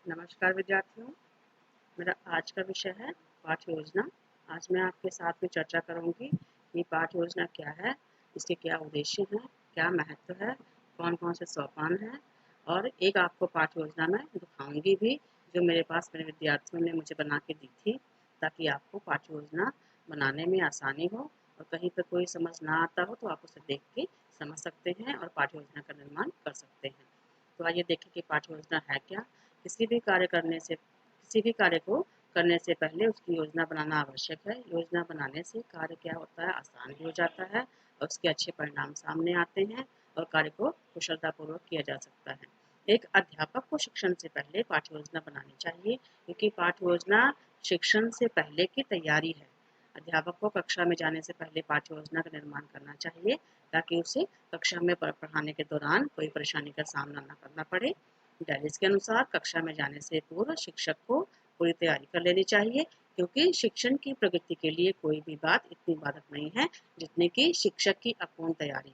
नमस्कार विद्यार्थियों। मेरा आज का विषय है पाठ्य योजना। आज मैं आपके साथ में चर्चा करूंगी कि पाठ्य योजना क्या है, इसके क्या उद्देश्य हैं, क्या महत्व है, कौन कौन से सोपान हैं, और एक आपको पाठ्य योजना मैं दिखाऊंगी भी जो मेरे पास मेरे विद्यार्थियों ने मुझे बना के दी थी, ताकि आपको पाठ्य योजना बनाने में आसानी हो और कहीं पर कोई समझ ना आता हो तो आप उसे देख के समझ सकते हैं और पाठ्य योजना का निर्माण कर सकते हैं। तो आइए देखें कि पाठ्य योजना है क्या। किसी भी कार्य को करने से पहले उसकी योजना बनाना आवश्यक है। योजना बनाने से कार्य क्या होता है, आसान भी हो जाता है और उसके अच्छे परिणाम सामने आते हैं और कार्य को कुशलतापूर्वक किया जा सकता है। एक अध्यापक को शिक्षण से पहले पाठ्य योजना बनानी चाहिए, क्योंकि पाठ्य योजना शिक्षण से पहले की तैयारी है। अध्यापक को कक्षा में जाने से पहले पाठ्य योजना का निर्माण करना चाहिए, ताकि उसे कक्षा में पढ़ाने के दौरान कोई परेशानी का सामना न करना पड़े। डैलिस के अनुसार कक्षा में जाने से पूर्व शिक्षक को पूरी तैयारी कर लेनी चाहिए, क्योंकि शिक्षण की प्रगति के लिए कोई भी बात इतनी बाधक नहीं है जितने की शिक्षक की अपूर्ण तैयारी।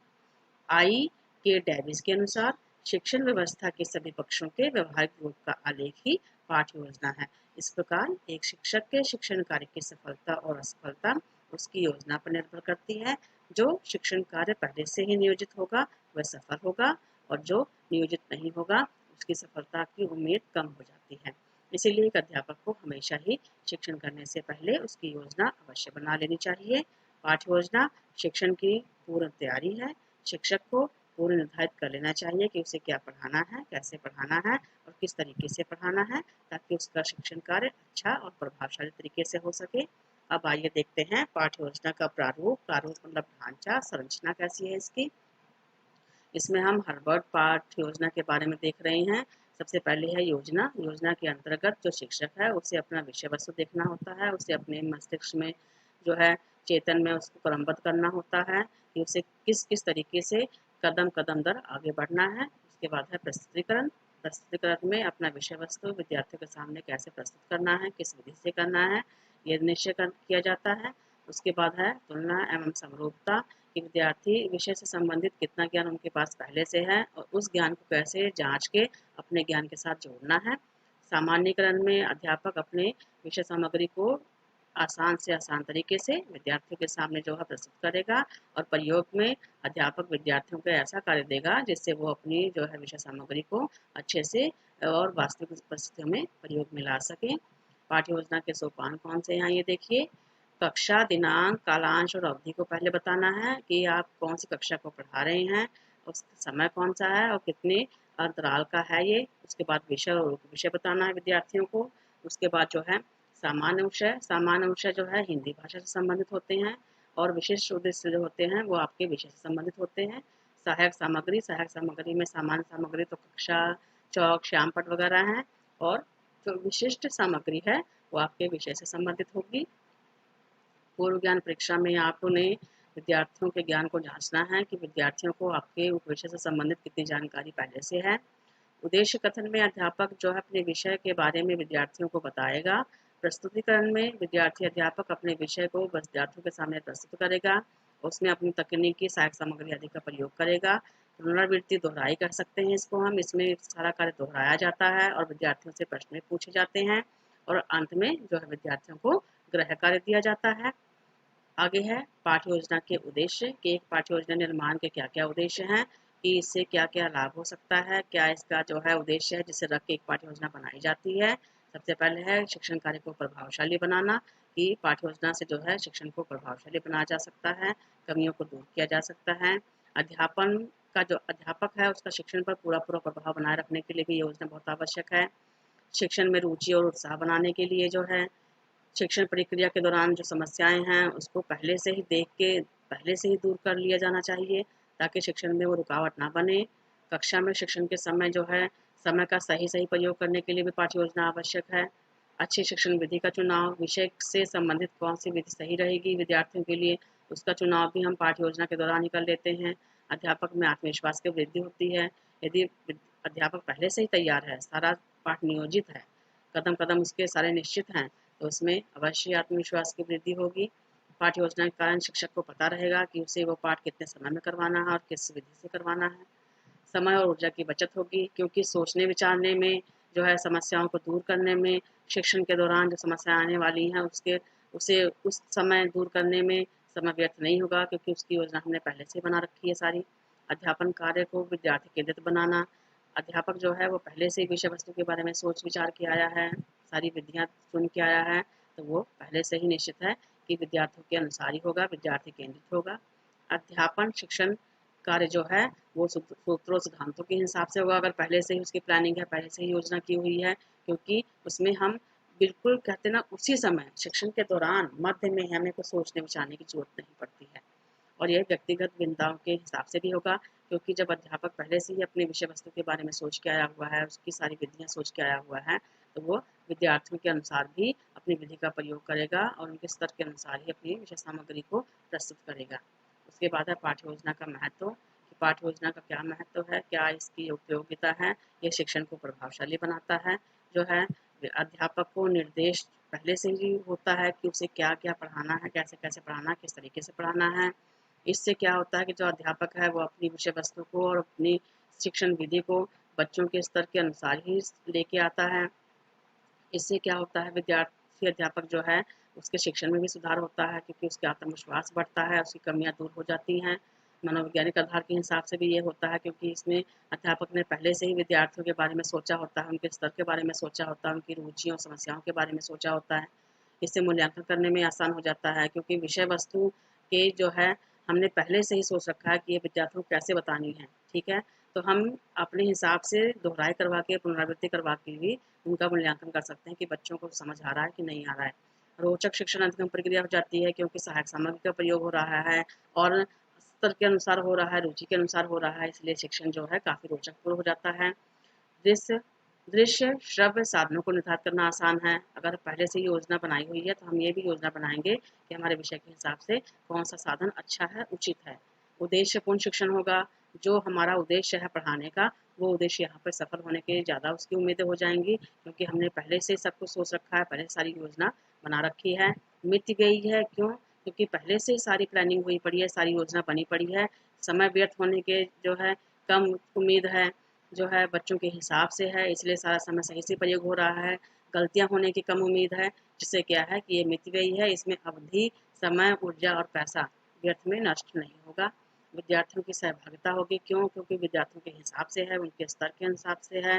आई के डेविस के अनुसार शिक्षण व्यवस्था के सभी पक्षों के व्यवहारिक रूप का आलेख ही पाठ्य योजना है। इस प्रकार एक शिक्षक के शिक्षण कार्य की सफलता और असफलता उसकी योजना पर निर्भर करती है। जो शिक्षण कार्य पहले से ही नियोजित होगा वह सफल होगा, और जो नियोजित नहीं होगा उसकी सफलता की उम्मीद कम हो जाती है। इसीलिए एक अध्यापक को हमेशा ही शिक्षण करने से पहले उसकी योजना अवश्य बना लेनी चाहिए। पाठ्य योजना शिक्षण की पूर्ण तैयारी है। शिक्षक को पूर्ण निर्धारित कर लेना चाहिए कि उसे क्या पढ़ाना है, कैसे पढ़ाना है और किस तरीके से पढ़ाना है, ताकि उसका शिक्षण कार्य अच्छा और प्रभावशाली तरीके से हो सके। अब आइए देखते हैं पाठ्य योजना का प्रारूप। प्रारूप मतलब ढांचा, संरचना कैसी है इसकी। इसमें हम हार्वर्ड पाठ्य योजना के बारे में देख रहे हैं। सबसे पहले है योजना। योजना के अंतर्गत जो शिक्षक है उसे अपना विषय वस्तु देखना होता है, उसे अपने मस्तिष्क में जो है चेतन में उसको क्रमबद्ध करना होता है कि उसे किस किस तरीके से कदम कदम दर आगे बढ़ना है। उसके बाद है प्रस्तुतिकरण। प्रस्तुतिकरण में अपना विषय वस्तु विद्यार्थियों के सामने कैसे प्रस्तुत करना है, किस विधि से करना है, ये निश्चय किया जाता है। उसके बाद है तुलना एवं समरूपता, कि विद्यार्थी विषय से संबंधित कितना ज्ञान उनके पास पहले से है और उस ज्ञान को कैसे जांच के अपने ज्ञान के साथ जोड़ना है। सामान्यीकरण में अध्यापक अपने विषय सामग्री को आसान से आसान तरीके से विद्यार्थियों के सामने जो है प्रस्तुत करेगा, और प्रयोग में अध्यापक विद्यार्थियों को ऐसा कार्य देगा जिससे वो अपनी जो है विषय सामग्री को अच्छे से और वास्तविक परिस्थितियों में प्रयोग में ला सके। पाठ्य योजना के सोपान कौन से हैं ये देखिए। कक्षा, दिनांक, कालांश और अवधि को पहले बताना है कि आप कौन सी कक्षा को पढ़ा रहे हैं, उसका समय कौन सा है और कितने अंतराल का है ये। उसके बाद विषय और विषय बताना है विद्यार्थियों को। उसके बाद जो है सामान्य विषय। सामान्य विषय जो है हिंदी भाषा से संबंधित होते हैं, और विशिष्ट उद्देश्य जो होते हैं वो आपके विषय से संबंधित होते हैं। सहायक सामग्री। सहायक सामग्री में सामान्य सामग्री तो कक्षा, चौक, श्यामपट्ट वगैरह हैं, और जो विशिष्ट सामग्री है वो आपके विषय से संबंधित होगी। पूर्व ज्ञान परीक्षा में आपने विद्यार्थियों के ज्ञान को जांचना है कि विद्यार्थियों को आपके उप विषय से संबंधित कितनी जानकारी पहले से है। उद्देश्य कथन में अध्यापक जो है अपने विषय के बारे में विद्यार्थियों को बताएगा। प्रस्तुतिकरण में विद्यार्थी अध्यापक अपने विषय को विद्यार्थियों के सामने प्रस्तुत करेगा, उसमें अपनी तकनीकी सहायक सामग्री आदि का प्रयोग करेगा। पुनरावृत्ति दोहराई कर सकते हैं इसको हम। इसमें सारा कार्य दोहराया जाता है और विद्यार्थियों से प्रश्न पूछे जाते हैं, और अंत में जो है विद्यार्थियों को गृह कार्य दिया जाता है। आगे है पाठ्य योजना के उद्देश्य, कि एक पाठ्य योजना निर्माण के क्या क्या उद्देश्य हैं, कि इससे क्या क्या लाभ हो सकता है, क्या इसका जो है उद्देश्य है जिसे रख के एक पाठ्य योजना बनाई जाती है। सबसे पहले है शिक्षण कार्य को प्रभावशाली बनाना, कि पाठ्य योजना से जो है शिक्षण को प्रभावशाली बनाया जा सकता है, कमियों को दूर किया जा सकता है। अध्यापन का जो अध्यापक है उसका शिक्षण पर पूरा पूरा प्रभाव बनाए रखने के लिए भी योजना बहुत आवश्यक है। शिक्षण में रुचि और उत्साह बनाने के लिए जो है शिक्षण प्रक्रिया के दौरान जो समस्याएं हैं उसको पहले से ही देख के पहले से ही दूर कर लिया जाना चाहिए, ताकि शिक्षण में वो रुकावट ना बने। कक्षा में शिक्षण के समय जो है समय का सही सही प्रयोग करने के लिए भी पाठ्य योजना आवश्यक है। अच्छी शिक्षण विधि का चुनाव, विषय से संबंधित कौन सी विधि सही रहेगी विद्यार्थियों के लिए, उसका चुनाव भी हम पाठ्य योजना के दौरान ही कर लेते हैं। अध्यापक में आत्मविश्वास की वृद्धि होती है। यदि अध्यापक पहले से ही तैयार है, सारा पाठ नियोजित है, कदम कदम उसके सारे निश्चित हैं, तो उसमें अवश्य आत्मविश्वास की वृद्धि होगी। पाठ्य योजना के कारण शिक्षक को पता रहेगा कि उसे वो पाठ कितने समय में करवाना है और किस विधि से करवाना है। समय और ऊर्जा की बचत होगी, क्योंकि सोचने विचारने में जो है समस्याओं को दूर करने में, शिक्षण के दौरान जो समस्याएँ आने वाली हैं उसे उस समय दूर करने में समय व्यर्थ नहीं होगा, क्योंकि उसकी योजना हमने पहले से बना रखी है सारी। अध्यापन कार्य को विद्यार्थी केंद्रित बनाना, अध्यापक जो है वो पहले से ही विषय वस्तु के बारे में सोच विचार के आया है, सारी विधियाँ चुन के आया है, तो वो पहले से ही निश्चित है कि विद्यार्थियों के अनुसार ही होगा, विद्यार्थी केंद्रित होगा। अध्यापन शिक्षण कार्य जो है वो सूत्रों सिद्धांतों के हिसाब से होगा, अगर पहले से ही उसकी प्लानिंग है, पहले से ही योजना की हुई है, क्योंकि उसमें हम बिल्कुल कहते ना उसी समय शिक्षण के दौरान मध्य में हमें कुछ सोचने विचारने की जरूरत नहीं पड़ती है। और यह व्यक्तिगत भिन्नताओं के हिसाब से भी होगा, क्योंकि जब अध्यापक पहले से ही अपने विषय वस्तु के बारे में सोच के आया हुआ है, उसकी सारी विधियाँ सोच के आया हुआ है, तो वो विद्यार्थियों के अनुसार भी अपनी विधि का प्रयोग करेगा और उनके स्तर के अनुसार ही अपनी विषय सामग्री को प्रस्तुत करेगा। उसके बाद है पाठ्य योजना का महत्व, कि पाठ्य योजना का क्या महत्व है, क्या इसकी उपयोगिता है। ये शिक्षण को प्रभावशाली बनाता है, जो है अध्यापक को निर्देश पहले से ही होता है कि उसे क्या क्या पढ़ाना है, कैसे कैसे पढ़ाना है, किस तरीके से पढ़ाना है। इससे क्या होता है कि जो अध्यापक है वो अपनी विषय वस्तु को और अपनी शिक्षण विधि को बच्चों के स्तर के अनुसार ही लेके आता है। इससे क्या होता है, विद्यार्थी अध्यापक जो है उसके शिक्षण में भी सुधार होता है, क्योंकि उसका आत्मविश्वास बढ़ता है, उसकी कमियां दूर हो जाती हैं। मनोवैज्ञानिक आधार के हिसाब से भी ये होता है, क्योंकि इसमें अध्यापक ने पहले से ही विद्यार्थियों के बारे में सोचा होता है, उनके स्तर के बारे में सोचा होता है, उनकी रुचियों और समस्याओं के बारे में सोचा होता है। इससे मूल्यांकन करने में आसान हो जाता है, क्योंकि विषय वस्तु के जो है हमने पहले से ही सोच रखा है कि ये विद्यार्थियों को कैसे बतानी है, ठीक है। तो हम अपने हिसाब से दोहराई करवा के, पुनरावृत्ति करवा के भी उनका मूल्यांकन कर सकते हैं कि बच्चों को समझ आ रहा है कि नहीं आ रहा है। रोचक शिक्षण अधिगम प्रक्रिया हो जाती है, क्योंकि सहायक सामग्री का प्रयोग हो रहा है और स्तर के अनुसार हो रहा है, रुचि के अनुसार हो रहा है, इसलिए शिक्षण जो है काफ़ी रोचकपूर्ण हो जाता है। दृश्य दृश्य श्रव्य साधनों को निर्धारित करना आसान है। अगर पहले से ही योजना बनाई हुई है, तो हम ये भी योजना बनाएंगे कि हमारे विषय के हिसाब से कौन सा साधन अच्छा है, उचित है। उद्देश्यपूर्ण शिक्षण होगा, जो हमारा उद्देश्य है पढ़ाने का, वो उद्देश्य यहाँ पर सफल होने के ज़्यादा उसकी उम्मीदें हो जाएंगी, क्योंकि हमने पहले से सब कुछ सोच रखा है, पहले सारी योजना बना रखी है। मिट गई है क्यों? क्योंकि पहले से ही सारी प्लानिंग हुई पड़ी है, सारी योजना बनी पड़ी है। समय व्यर्थ होने के जो है कम उम्मीद है, जो है बच्चों के हिसाब से है, इसलिए सारा समय सही से प्रयोग हो रहा है। गलतियां होने की कम उम्मीद है, जिससे क्या है कि ये मिट गई है, इसमें अवधि, समय, ऊर्जा और पैसा व्यर्थ में नष्ट नहीं होगा। विद्यार्थियों की सहभागिता होगी क्यों? क्योंकि विद्यार्थियों के हिसाब से है, उनके स्तर के हिसाब से है।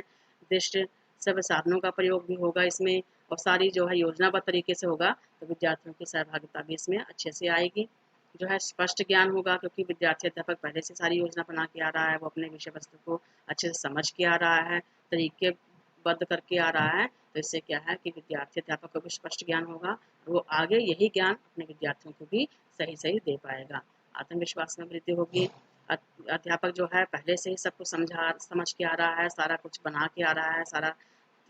दृष्टि सब साधनों का प्रयोग भी होगा इसमें, और सारी जो है योजनाबद्ध तरीके से होगा, तो विद्यार्थियों की सहभागिता भी इसमें अच्छे से आएगी। जो है स्पष्ट ज्ञान होगा, क्योंकि विद्यार्थी अध्यापक पहले से सारी योजना बना के आ रहा है, वो अपने विषय वस्तु को अच्छे से समझ के आ रहा है, तरीकेबद्ध करके आ रहा है, तो इससे क्या है कि विद्यार्थी अध्यापक को भी स्पष्ट ज्ञान होगा, वो आगे यही ज्ञान अपने विद्यार्थियों को भी सही सही दे पाएगा। आत्मविश्वास में वृद्धि होगी। अध्यापक जो है पहले से ही सब कुछ समझ के आ रहा है, सारा कुछ बना के आ रहा है, सारा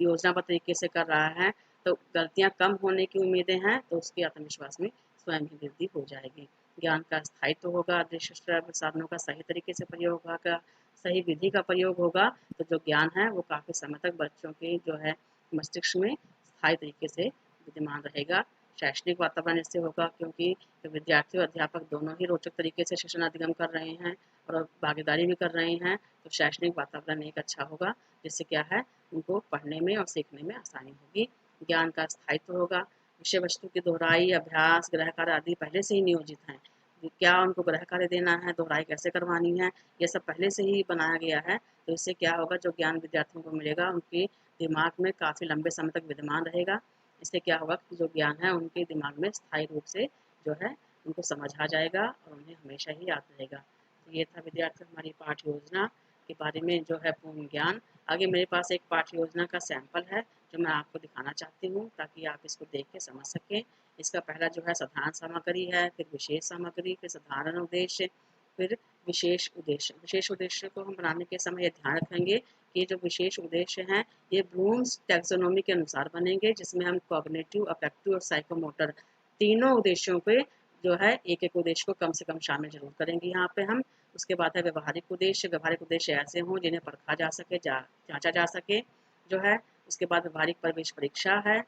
योजनाबद्ध तरीके से कर रहा है, तो गलतियां कम होने की उम्मीदें हैं, तो उसके आत्मविश्वास में स्वयं ही वृद्धि हो जाएगी। ज्ञान का स्थायित्व होगा, दृश्य श्रव्य साधनों का सही तरीके से प्रयोग होगा, सही विधि का प्रयोग होगा, तो जो ज्ञान है वो काफ़ी समय तक बच्चों के जो है मस्तिष्क में स्थायी तरीके से विद्यमान रहेगा। शैक्षणिक वातावरण इससे होगा, क्योंकि विद्यार्थी और अध्यापक दोनों ही रोचक तरीके से शिक्षण अधिगम कर रहे हैं और भागीदारी भी कर रहे हैं, तो शैक्षणिक वातावरण एक अच्छा होगा, जिससे क्या है उनको पढ़ने में और सीखने में आसानी होगी। ज्ञान का स्थायित्व होगा, विषय वस्तु की दोहराई, अभ्यास, गृह कार्य आदि पहले से ही नियोजित हैं। क्या उनको गृह कार्य देना है, दोहराई कैसे करवानी है, ये सब पहले से ही बनाया गया है, तो इससे क्या होगा, जो ज्ञान विद्यार्थियों को मिलेगा उनके दिमाग में काफ़ी लंबे समय तक विद्यमान रहेगा। इससे क्या होगा कि जो ज्ञान है उनके दिमाग में स्थायी रूप से जो है उनको समझ आ जाएगा और उन्हें हमेशा ही याद रहेगा। तो ये था विद्यार्थी हमारी पाठ्य योजना के बारे में जो है पूर्ण ज्ञान। आगे मेरे पास एक पाठ्य योजना का सैंपल है, जो मैं आपको दिखाना चाहती हूँ, ताकि आप इसको देख के समझ सकें। इसका पहला जो है साधारण सामग्री है, फिर विशेष सामग्री, फिर साधारण उद्देश्य, फिर विशेष उद्देश्य। विशेष उद्देश्य को हम बनाने के समय ये ध्यान रखेंगे कि जो विशेष उद्देश्य हैं ये ब्लूम्स टैक्सोनॉमी के अनुसार बनेंगे, जिसमें हम कॉग्निटिव, अफेक्टिव और साइकोमोटर तीनों उद्देश्यों पे जो है एक एक उद्देश्य को कम से कम शामिल जरूर करेंगे यहाँ पे हम। उसके बाद है व्यवहारिक उद्देश्य। व्यवहारिक उद्देश्य ऐसे हों जिन्हें परखा जा सके, जांचा जा सके जो है। उसके बाद व्यवहारिक प्रवेश परीक्षा है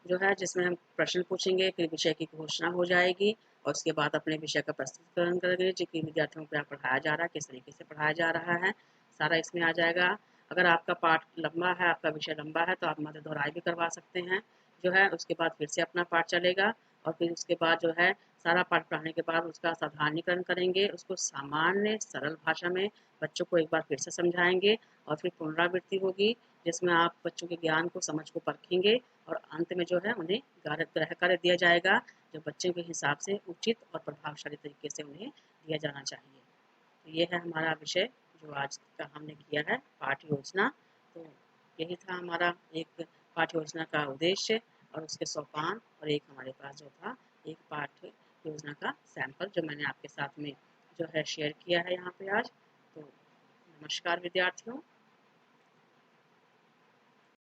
जो है, जिसमें हम प्रश्न पूछेंगे, फिर विषय की घोषणा हो जाएगी और उसके बाद अपने विषय का प्रस्तुतिकरण करेंगे, जो कि विद्यार्थियों को क्या पढ़ाया जा रहा है, किस तरीके से पढ़ाया जा रहा है, सारा इसमें आ जाएगा। अगर आपका पाठ लंबा है, आपका विषय लंबा है, तो आप मध्य दोहराई भी करवा सकते हैं जो है। उसके बाद फिर से अपना पाठ चलेगा और फिर उसके बाद जो है सारा पाठ पढ़ाने के बाद उसका साधारणीकरण करेंगे, उसको सामान्य सरल भाषा में बच्चों को एक बार फिर से समझाएंगे और फिर पुनरावृत्ति होगी, जिसमें आप बच्चों के ज्ञान को, समझ को परखेंगे और अंत में जो है उन्हें गृह कार्य दिया जाएगा, जो बच्चों के हिसाब से उचित और प्रभावशाली तरीके से उन्हें दिया जाना चाहिए। तो ये है हमारा विषय जो आज का हमने किया है, पाठ योजना। तो यही था हमारा एक पाठ योजना का उद्देश्य और उसके सोपान, और एक हमारे पास जो था एक पाठ योजना का सैंपल जो मैंने आपके साथ में जो है शेयर किया है यहाँ पे आज। तो नमस्कार विद्यार्थियों।